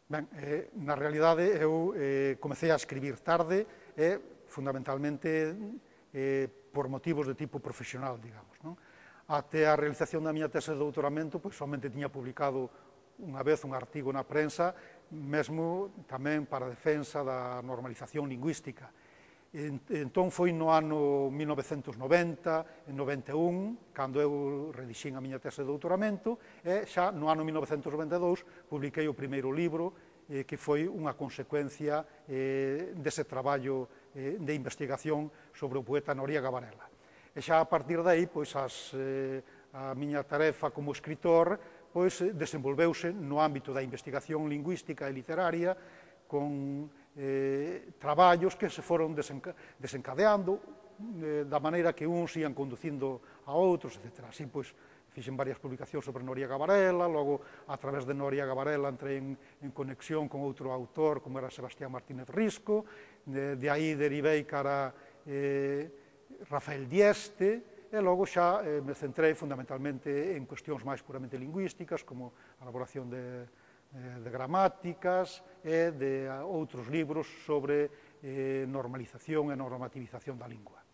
Ben, na realidade, eu comecei a escribir tarde, fundamentalmente por motivos de tipo profesional, digamos, non? Até a realización da miña tese de doutoramento, pois somente tiña publicado unha vez un artigo na prensa, mesmo tamén para a defensa da normalización lingüística. Entón foi no ano 1990, en 91, cando eu redixín a miña tese de doutoramento, e xa no ano 1992 publiquei o primeiro libro, que foi unha consecuencia dese traballo de investigación sobre o poeta Noriega Varela. E xa a partir de aí, pois, a miña tarefa como escritor pois, desenvolveuse no ámbito da investigación lingüística e literaria, con traballos que se foron desencadeando da maneira que uns ian conducindo a outros, etc. Así, pois, fixen varias publicacións sobre Noriega Varela, logo, a través de Noriega Varela, entrei en conexión con outro autor, como era Sebastián Martínez Risco, de aí derivei cara Rafael Dieste, e logo xa me centrei fundamentalmente en cuestións máis puramente lingüísticas, como a elaboración de gramáticas e de outros libros sobre normalización e normativización da lingua.